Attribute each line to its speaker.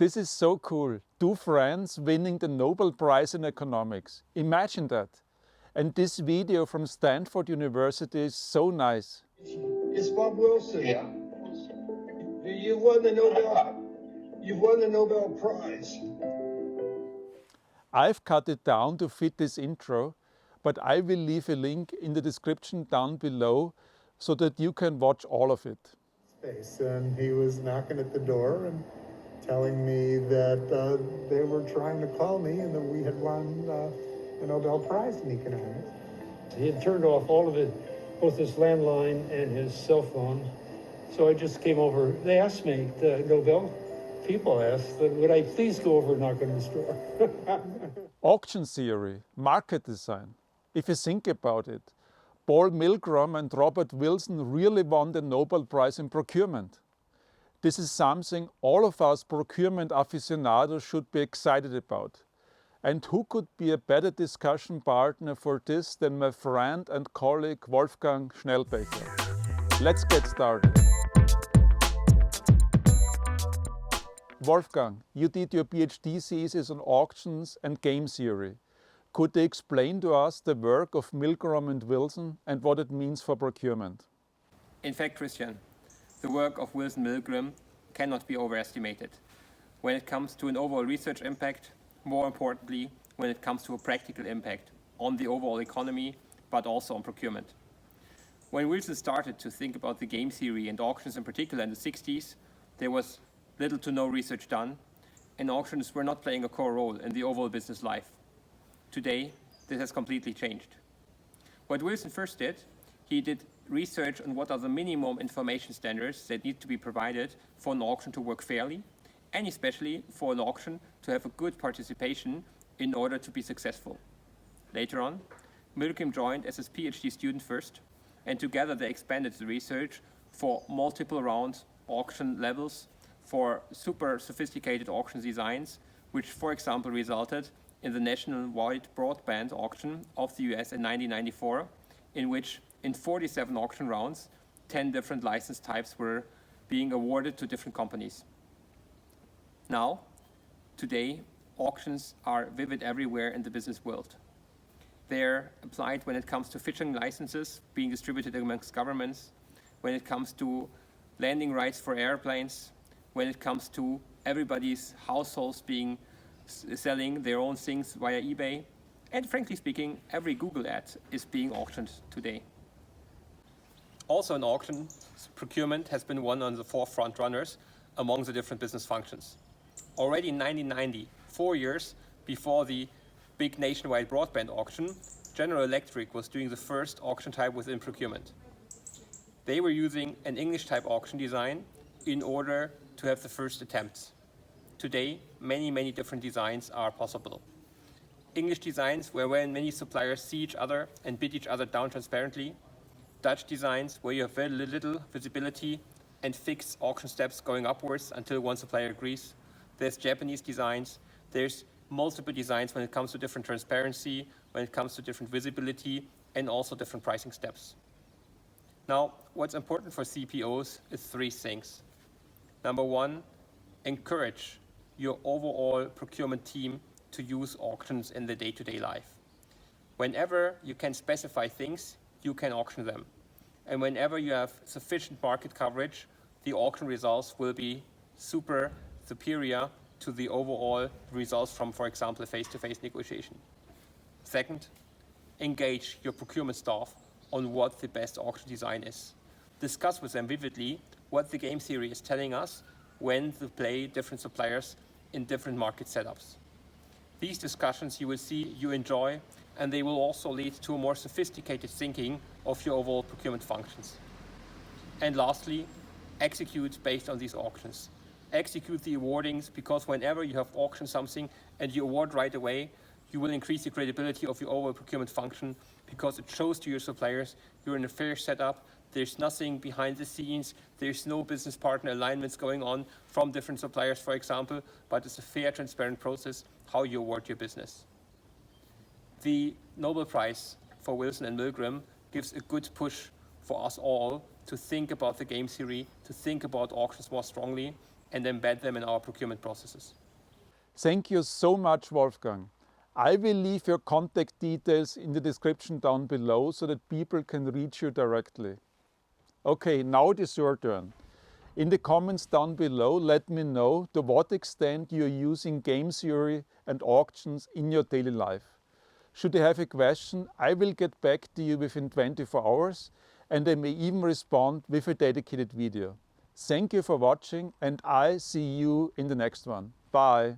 Speaker 1: This is so cool. Two friends winning the Nobel Prize in economics. Imagine that. And this video from Stanford University is so nice.
Speaker 2: It's Bob Wilson.
Speaker 3: Yeah.
Speaker 2: You've won the Nobel Prize.
Speaker 1: I've cut it down to fit this intro, but I will leave a link in the description down below so that you can watch all of it.
Speaker 4: And he was knocking at the door and telling me that they were trying to call me and that we had won the Nobel Prize in economics.
Speaker 5: He had turned off all of it, both his landline and his cell phone. So I just came over. They asked me, the Nobel people asked, would I please go over and knock on his door?
Speaker 1: Auction theory, market design. If you think about it, Milgram and Robert Wilson really won the Nobel Prize in procurement. This is something all of us procurement aficionados should be excited about. And who could be a better discussion partner for this than my friend and colleague Wolfgang Schnellbächer? Let's get started. Wolfgang, you did your PhD thesis on auctions and game theory. Could you explain to us the work of Milgram and Wilson and what it means for procurement?
Speaker 6: In fact, Christian, the work of Wilson Milgram cannot be overestimated. When it comes to an overall research impact, more importantly, when it comes to a practical impact on the overall economy, but also on procurement. When Wilson started to think about the game theory and auctions in particular in the 60s, there was little to no research done, and auctions were not playing a core role in the overall business life. Today, this has completely changed. What Wilson first did, he did research on what are the minimum information standards that need to be provided for an auction to work fairly, and especially for an auction to have a good participation in order to be successful. Later on, Milgram joined as his PhD student first, and together they expanded the research for multiple round auction levels, for super sophisticated auction designs, which for example resulted in the nationwide broadband auction of the US in 1994, in which in 47 auction rounds, 10 different license types were being awarded to different companies. Now, today, auctions are vivid everywhere in the business world. They're applied when it comes to fishing licenses being distributed amongst governments, when it comes to landing rights for airplanes, when it comes to everybody's households selling their own things via eBay, and frankly speaking, every Google ad is being auctioned today. Also in auction, procurement has been one of the forefront runners among the different business functions. Already in 1990, 4 years before the big nationwide broadband auction, General Electric was doing the first auction type within procurement. They were using an English type auction design in order to have the first attempts. Today, many different designs are possible. English designs where when many suppliers see each other and bid each other down transparently. Dutch designs where you have very little visibility and fixed auction steps going upwards until one supplier agrees. There's Japanese designs. There's multiple designs when it comes to different transparency, when it comes to different visibility, and also different pricing steps. Now, what's important for CPOs is three things. Number one, encourage your overall procurement team to use auctions in the day-to-day life. Whenever you can specify things, you can auction them. And whenever you have sufficient market coverage, the auction results will be super superior to the overall results from, for example, a face-to-face negotiation. Second, engage your procurement staff on what the best auction design is. Discuss with them vividly what the game theory is telling us when to play different suppliers in different market setups. These discussions you will see you enjoy, and they will also lead to a more sophisticated thinking of your overall procurement functions. And lastly, execute based on these auctions. Execute the awardings, because whenever you have auctioned something and you award right away, you will increase the credibility of your overall procurement function, because it shows to your suppliers you're in a fair setup, there's nothing behind the scenes, there's no business partner alignments going on from different suppliers, for example, but it's a fair, transparent process how you award your business. The Nobel Prize for Wilson and Milgram gives a good push for us all to think about the game theory, to think about auctions more strongly, and embed them in our procurement processes.
Speaker 1: Thank you so much, Wolfgang. I will leave your contact details in the description down below so that people can reach you directly. Okay, now it is your turn. In the comments down below, let me know to what extent you are using game theory and auctions in your daily life. Should you have a question, I will get back to you within 24 hours and I may even respond with a dedicated video. Thank you for watching and I see you in the next one. Bye.